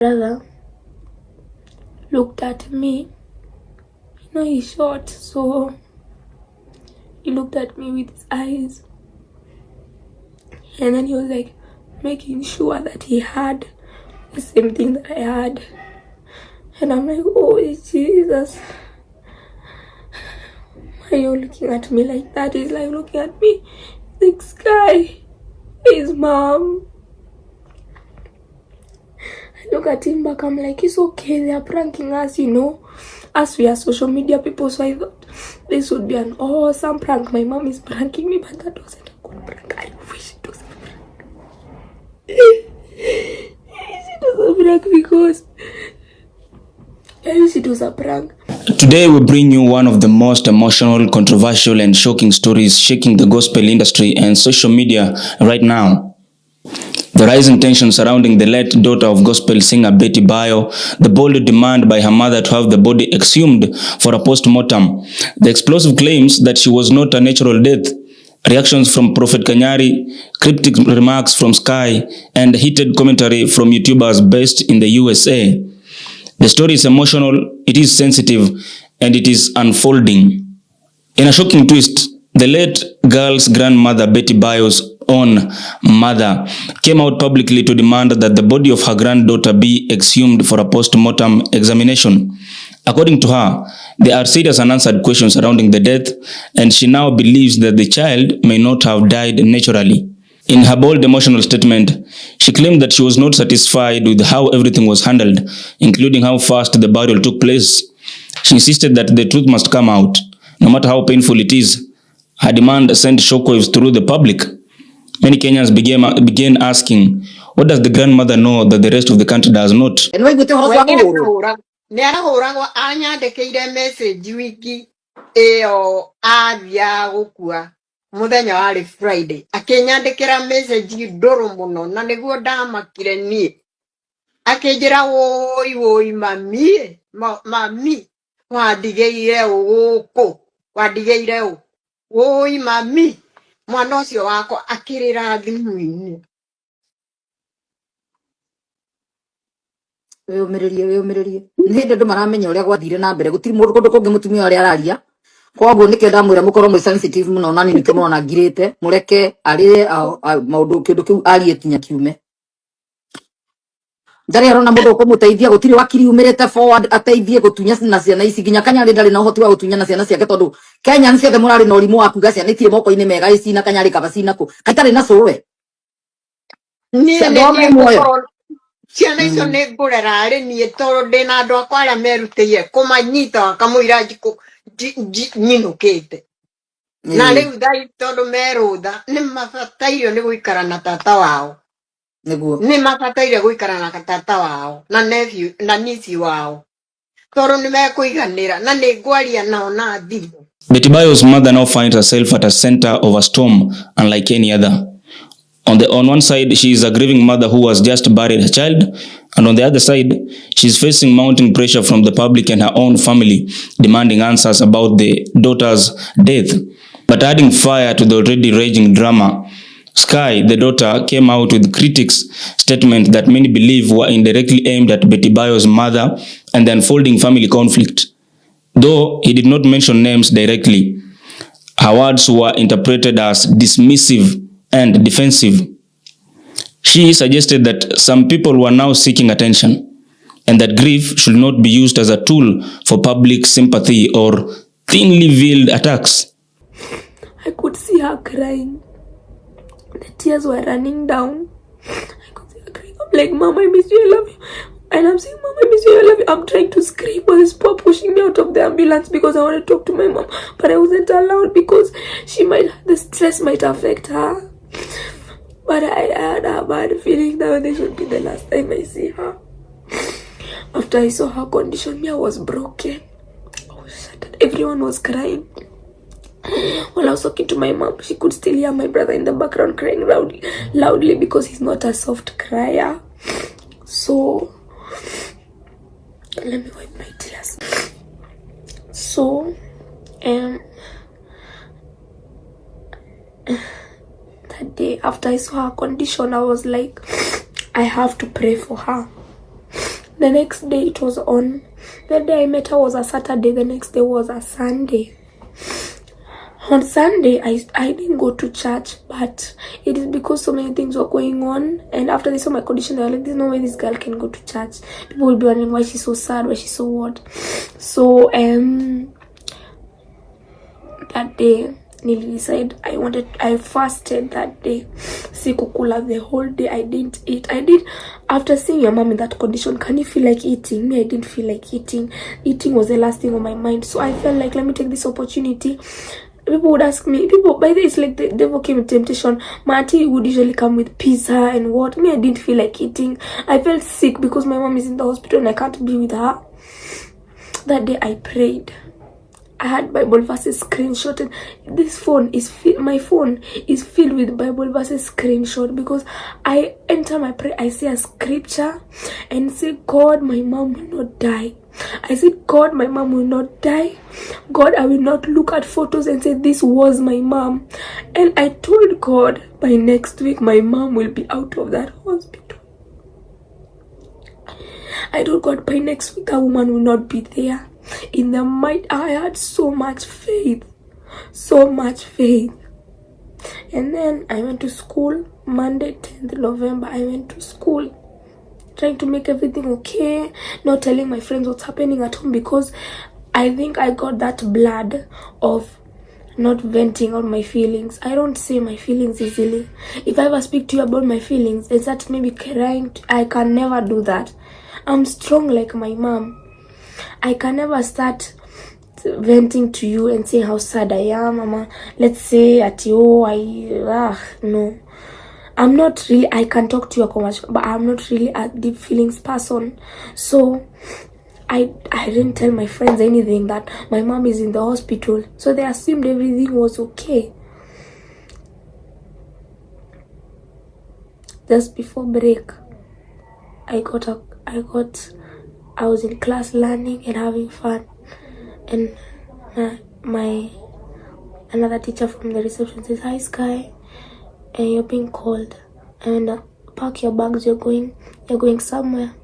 Brother looked at me. He's short, so he looked at me with his eyes, and then he was like making sure that he had the same thing that I had. And I'm like, oh Jesus, why are you looking at me like that? He's like looking at me like, Sky, his mom. I look at him back, I'm like, it's okay, they are pranking us, as we are social media people. So I thought this would be an awesome prank. My mom is pranking me, but that wasn't a good prank. I wish it was a prank. I wish it was a prank because I wish it was a prank. Today we bring you one of the most emotional, controversial and shocking stories shaking the gospel industry and social media right now. The rising tension surrounding the late daughter of gospel singer Betty Bayo, the bold demand by her mother to have the body exhumed for a post-mortem, the explosive claims that she was not a natural death, reactions from Prophet Kanyari, cryptic remarks from Sky, and heated commentary from YouTubers based in the USA. The story is emotional, it is sensitive, and it is unfolding. In a shocking twist, the late girl's grandmother, Betty Bayo's own mother, came out publicly to demand that the body of her granddaughter be exhumed for a post-mortem examination. According to her, there are serious unanswered questions surrounding the death, and she now believes that the child may not have died naturally. In her bold emotional statement, she claimed that she was not satisfied with how everything was handled, including how fast the burial took place. She insisted that the truth must come out, no matter how painful it is. Her demand sent shockwaves through the public. Many Kenyans began asking, what does the grandmother know that the rest of the country does not? Muthenya wari Friday akinyandikira message nduru muno na niguo ndamakire nie akinjira woi mami wandigeire guku wandigeire woi mami mwana ucio wako akirira thimu-ini. Weyumiririe ni ndu maramenya uria gwathire na mbere gutiri mundu kundu kungi mutumia uria araria koguo nike ndamwira mukorwo mwi sensitive muno nani nikimona ngirite mureke ari maundu kindu kiu ari etinya kiume ndari arona mundu ukumuteithia gutiri wakiri umirite forward ateithie gutunya na ciana ici ginya Kanyari ndari na uhoti wa gutunya na ciana ciake tondu Kenya ciothe murari na urimu wa kuga ciana itire moko-ini mega ici na Kanyari kabacina ku kaitari na cuwe ciana icio nĩ ngũrera arĩ niĩ tondũ ndĩna andũ akwa arĩa merutĩire kũmanyita wakamũira nyinũkĩte na rĩu tondũ merũtha nĩ mabataire nĩ gũikara na tata wao, nĩ mabataire gũikara na tata wao na nephew na niece wao tondũ nĩ mekũiganĩra na nĩ ngwaria nao na thimũ. Betty Bayo's mother now finds herself at a center of a storm unlike any other. On one side, she is a grieving mother who has just buried her child, and on the other side, she is facing mounting pressure from the public and her own family, demanding answers about the daughter's death. But adding fire to the already raging drama, Sky, the daughter, came out with critics' statements that many believe were indirectly aimed at Betty Bayo's mother and the unfolding family conflict. Though he did not mention names directly, her words were interpreted as dismissive and defensive. She suggested that some people were now seeking attention and that grief should not be used as a tool for public sympathy or thinly veiled attacks. I could see her crying. The tears were running down. I could see her crying. I'm like, Mom, I miss you, I love you. And I'm saying, Mom, I miss you, I love you. I'm trying to scream, but this poor pushing me out of the ambulance because I want to talk to my mom. But I wasn't allowed because the stress might affect her. But I had a bad feeling that this should be the last time I see her. After I saw her condition, I was broken. I was shattered. Everyone was crying. While I was talking to my mom, she could still hear my brother in the background crying loudly because he's not a soft crier. So, let me wipe my tears. So, that day after I saw her condition, I was like, I have to pray for her. The next day it was on. The day I met her was a Saturday. The next day was a Sunday. On Sunday, I didn't go to church, but it is because so many things were going on. And after they saw my condition, they were like, there's no way this girl can go to church. People will be wondering why she's so sad, why she's so what. So, that day, Nili decided I fasted that day. Sikukula the whole day. I didn't eat. After seeing your mom in that condition, can you feel like eating? Me, I didn't feel like eating. Eating was the last thing on my mind. So I felt like, let me take this opportunity. People would ask me, by this, like, the devil came with temptation. My auntie would usually come with pizza and what. Me, I didn't feel like eating. I felt sick because my mom is in the hospital and I can't be with her. That day I prayed. I had Bible verses screenshotted. My phone is filled with Bible verses screenshot, because I enter my prayer, I say a scripture and say, God, my mom will not die. I said, God, my mom will not die. God, I will not look at photos and say this was my mom. And I told God, by next week my mom will be out of that hospital. I told God, by next week that woman will not be there. In the might, I had so much faith. And then I went to school. Monday 10th November, I went to school, trying to make everything okay, not telling my friends what's happening at home, because I think I got that blood of not venting on my feelings. I don't say my feelings easily. If I ever speak to you about my feelings and start maybe crying, I can never do that. I'm strong like my mom. I can never start venting to you and say how sad I am, mama. Let's say at you, no. I'm not really, I can talk to you much, but I'm not really a deep feelings person. So I didn't tell my friends anything, that my mom is in the hospital. So they assumed everything was okay. Just before break, I was in class learning and having fun, and another teacher from the reception says, "Hi Sky, and you're being called, and pack your bags, you're going somewhere."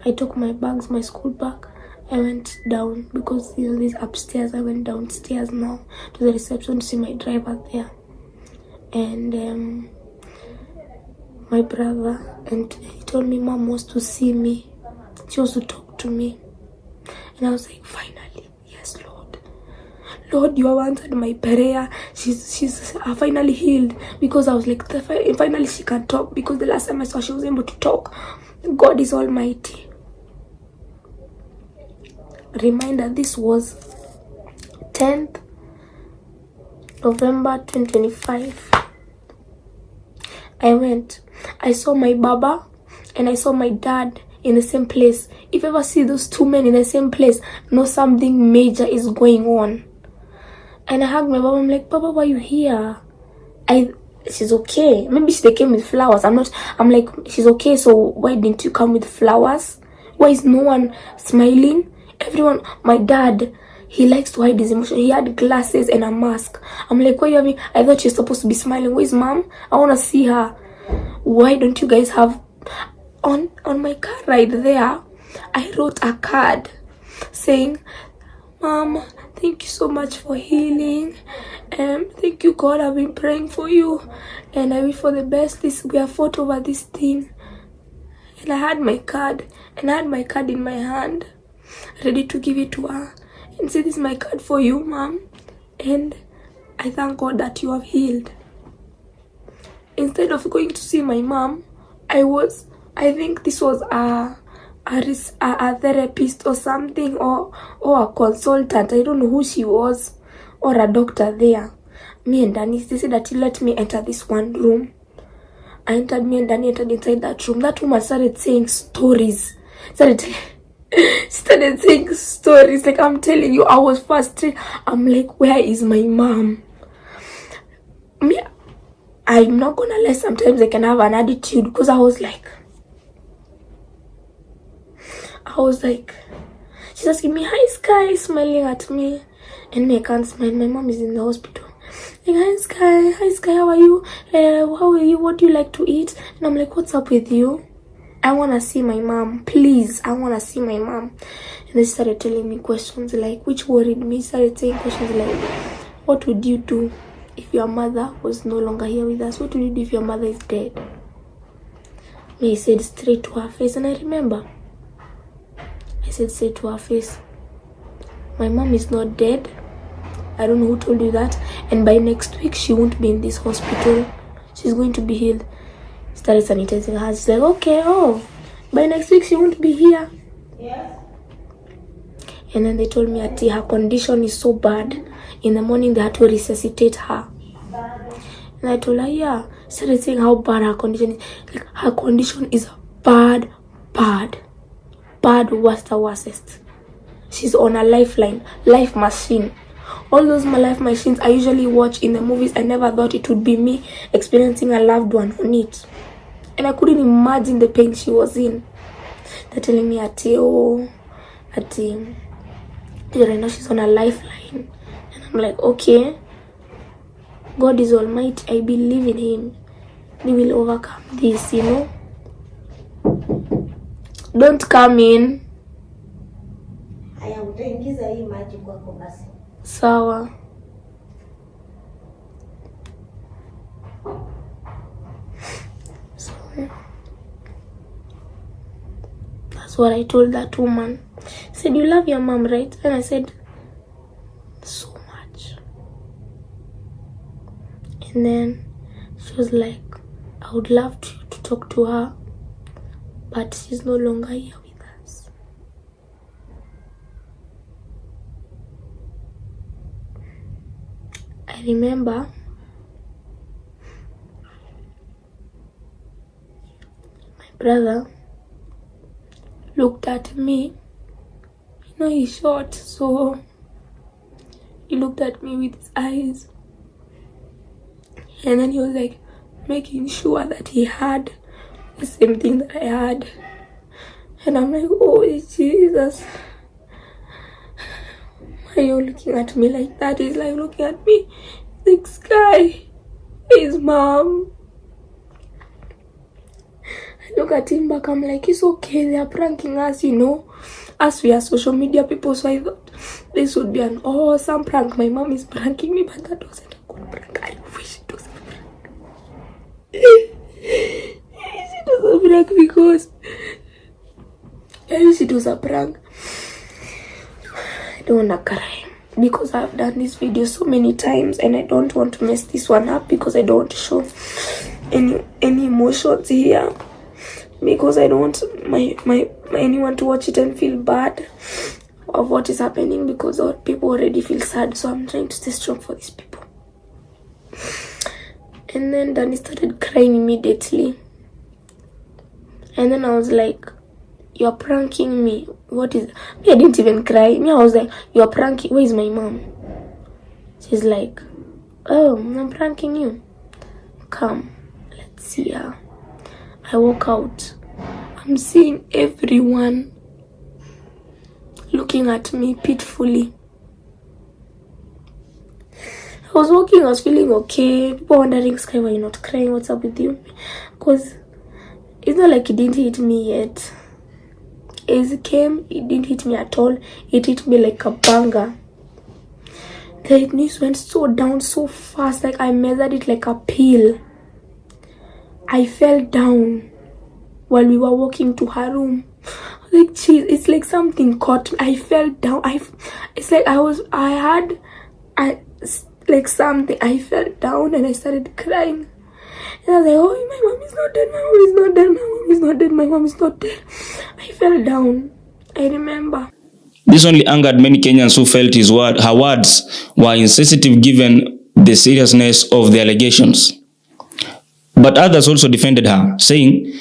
I took my bags, my school bag. I went down, because this upstairs. I went downstairs now to the reception to see my driver there, and my brother, and he told me mom wants to see me. She wants to talk to me. And I was like, finally, yes, Lord, you have answered my prayer. She's finally healed, because I was like, finally she can talk, because the last time I saw she was able to talk. God is almighty. Reminder, this was 10th November 2025. I saw my baba and I saw my dad in the same place. If you ever see those two men in the same place, know something major is going on. And I hugged my baba. I'm like, Papa, why are you here? She's okay. Maybe they came with flowers. I'm like, she's okay, so why didn't you come with flowers? Why is no one smiling? Everyone, my dad, he likes to hide his emotion. He had glasses and a mask. I'm like, why are you having? I thought she's supposed to be smiling. Where's mom? I want to see her. Why don't you guys have... On my car ride there, I wrote a card saying, Mom, thank you so much for healing. Thank you, God. I've been praying for you, and I wish for the best. We have fought over this thing. And I had my card, in my hand, ready to give it to her, and say, this is my card for you, Mom, and I thank God that you have healed. Instead of going to see my mom, I think this was a therapist or something, or a consultant. I don't know who she was, or a doctor there. Me and Danny, they said that he let me enter this one room. Me and Danny entered inside that room. That woman started saying stories. Started saying stories. Like, I'm telling you, I was frustrated. I'm like, where is my mom? I'm not gonna lie, sometimes I can have an attitude, because I was like, she's asking me, hi Sky, smiling at me, and me, I can't smile. My mom is in the hospital. Like, hi Sky, how are you? How are you? What do you like to eat? And I'm like, what's up with you? I want to see my mom. Please, I want to see my mom. And they started telling me questions like, which worried me. Started saying questions like, what would you do if your mother was no longer here with us? What would you do if your mother is dead? I said straight to her face, and I remember I said straight to her face, my mom is not dead. I don't know who told you that. And by next week, she won't be in this hospital. She's going to be healed. Started sanitizing her. She's like, okay, by next week, she won't be here. Yes. And then they told me that her condition is so bad. In the morning, they had to resuscitate her. And I told her, yeah. Started saying how bad her condition is. Like, her condition is bad, worstest. She's on a lifeline, life machine. All those my life machines I usually watch in the movies, I never thought it would be me experiencing a loved one on it. And I couldn't imagine the pain she was in. They're telling me right now she's on a lifeline. And I'm like, okay, God is almighty. I believe in him. He will overcome this, you know. Don't come in. Sawa. So that's what I told that woman. She said, you love your mom, right? And I said, so much. And then she was like, I would love to talk to her, but she's no longer here with us. I remember my brother looked at me. You know, he's short, so he looked at me with his eyes. And then he was like making sure that he had the same thing that I had. And I'm like, oh Jesus, why are you looking at me like that? He's like looking at me like, Sky, his mom. I look at him back, I'm like, it's okay, they are pranking us, you know. As we are social media people, so I thought this would be an awesome prank. My mom is pranking me, but that wasn't a good prank. I wish it was a prank. It was a prank because I wish it was a prank. I don't wanna cry because I've done this video so many times and I don't want to mess this one up because I don't want to show any emotions here, because I don't want my anyone to watch it and feel bad of what is happening, because all people already feel sad. So I'm trying to stay strong for these people. And then Danny started crying immediately. And then I was like, you're pranking me. What is... Me, I didn't even cry. Me, I was like, you're pranking... Where is my mom? She's like, oh, I'm pranking you. Come, let's see her. I walk out. I'm seeing everyone looking at me pitifully. I was walking, I was feeling okay. People wondering, Sky, why are you not crying? What's up with you? Because it's not like it didn't hit me yet. As it came, it didn't hit me at all. It hit me like a banger. The news went so down so fast, like I measured it like a pill. I fell down while we were walking to her room. Like, geez, it's like something caught me. I fell down. It's like like something. I fell down and I started crying. And I was like, oh, my mom is not dead. My mom is not dead. My mom is not dead. My mom is not dead. I fell down. I remember. This only angered many Kenyans who felt her words were insensitive given the seriousness of the allegations. But others also defended her, saying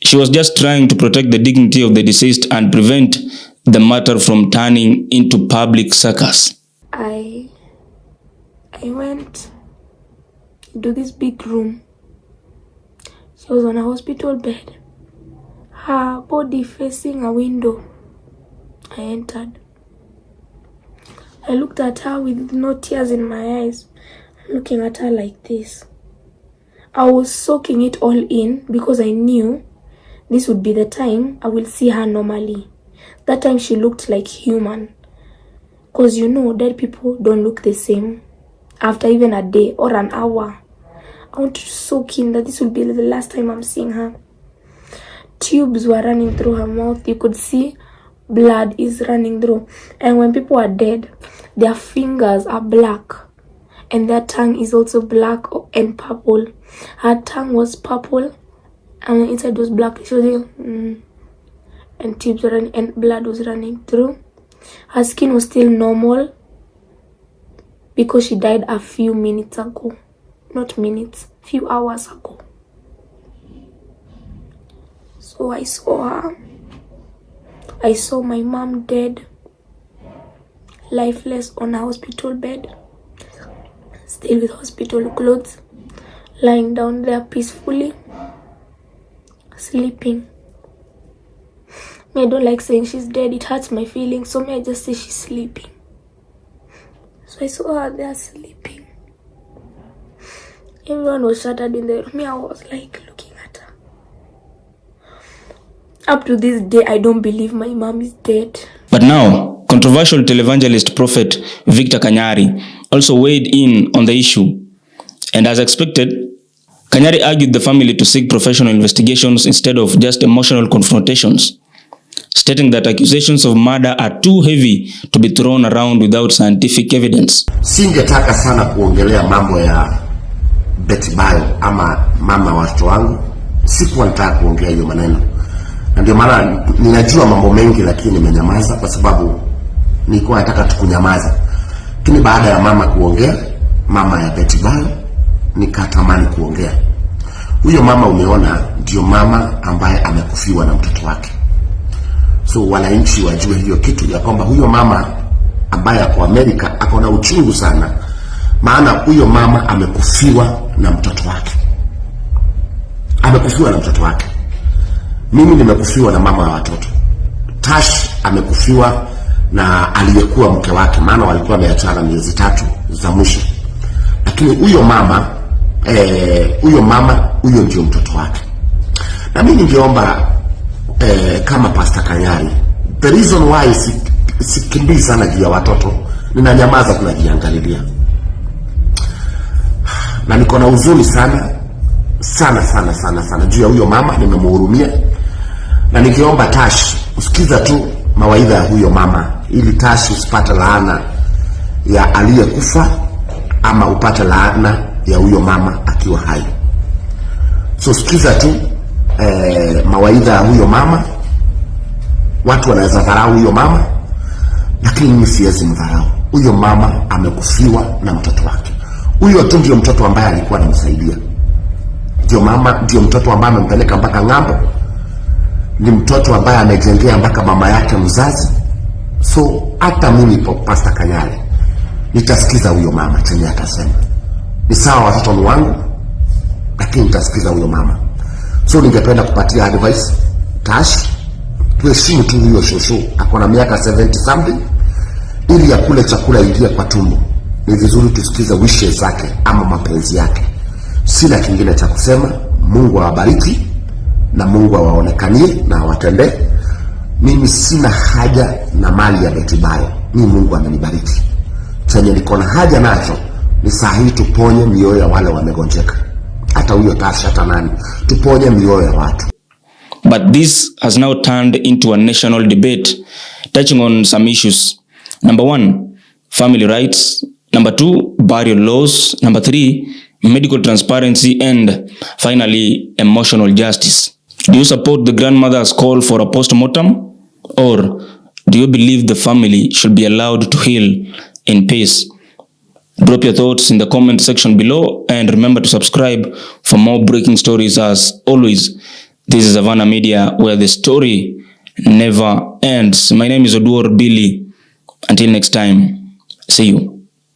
she was just trying to protect the dignity of the deceased and prevent the matter from turning into public circus. I went to this big room. She was on a hospital bed, her body facing a window. I entered. I looked at her with no tears in my eyes, looking at her like this. I was soaking it all in because I knew this would be the time I will see her normally. That time she looked like human. Because you know, dead people don't look the same after even a day or an hour. I want to soak in that this will be the last time I'm seeing her. Tubes were running through her mouth. You could see blood is running through. And when people are dead, their fingers are black. And their tongue is also black and purple. Her tongue was purple and the inside was black. She was like, and tubes were running and blood was running through. Her skin was still normal because she died a few minutes ago. Not minutes, few hours ago. So I saw her. I saw my mom dead, lifeless on a hospital bed, still with hospital clothes, lying down there peacefully, sleeping. I don't like saying she's dead, it hurts my feelings, so I just say she's sleeping. So I saw her there sleeping. Everyone was shattered in the room. I was like looking at her. Up to this day, I don't believe my mom is dead. But now, controversial televangelist prophet Victor Kanyari also weighed in on the issue. And as expected, Kanyari argued the family to seek professional investigations instead of just emotional confrontations, stating that accusations of murder are too heavy to be thrown around without scientific evidence. Singetaka sana kuongelea mambo ya Betty Bayo ama mama wa watoto wangu. Sikuwa nataka kuongea hiyo maneno. Na ndio maana ninajua mambo mengi lakini nimenyamaza kwa sababu nilikuwa nataka tukunyamaza. Lakini baada ya mama kuongea, mama ya Betty Bayo, nikatamani kuongea. Huyo mama umeona ndio mama ambaye amekufiwa na mtoto wake. So wananchi wajue hiyo kitu ya kwamba huyo mama ambaye ako Amerika ako na uchungu sana. Maana huyo mama amekufiwa na mtoto wake. Amekufiwa na mtoto wake. Mimi nimekufiwa na mama wa watoto. Tash amekufiwa na aliyekuwa mke wake, maana walikuwa wameachana miezi 3 za mwisho. Lakini huyo mama huyo ndio mtoto wake. Na mimi ningeomba kama Pastor Kanyari, the reason why sikimbii sana juu ya watoto, ninanyamaza kunajiangalilia. Na niko na huzuni sana juu ya huyo mama, nimemhurumia. Na ningeomba Tash usikiza tu mawaidha ya huyo mama ili Tash usipate laana ya aliyekufa ama upate laana ya huyo mama akiwa hai. So sikiza tu mawaidha ya huyo mama. Watu wanaweza dharau huyo mama, lakini mimi siwezi mdharau. Huyo mama amekufiwa na mtoto wake. Huyo tu ndio mtoto ambaye alikuwa anamsaidia. Ndio mtoto ambaye amempeleka mpaka ng'ambo. Ni mtoto ambaye amejengea mpaka mama yake mzazi. So hata mimi Pastor Kanyari nitasikiza huyo mama chenye atasema. Ni sawa watoto ni wangu, lakini nitasikiza huyo mama. So ningependa kupatia advice Tash, tuheshimu tu huyo shosho. Ako na miaka 70 something, ili akule chakula ingie kwa tumbo. Ni vizuri tusikize wishes zake ama mapenzi yake. Sina kingine cha kusema. Mungu awabariki na Mungu awaonekanie na awatendee. Mimi sina haja na mali ya Betty Bayo. Mimi Mungu amenibariki. Chenye niko na haja nacho ni saa hii tuponye mioyo ya wale wamegonjeka. Hata huyo Tash, hata nani, tuponye mioyo ya watu. But this has now turned into a national debate touching on some issues. Number 1, family rights. Number 2, burial laws. Number 3, medical transparency. And finally, emotional justice. Do you support the grandmother's call for a post-mortem? Or do you believe the family should be allowed to heal in peace? Drop your thoughts in the comment section below and remember to subscribe for more breaking stories. As always, this is Havana Media, where the story never ends. My name is Oduor Billy. Until next time, see you.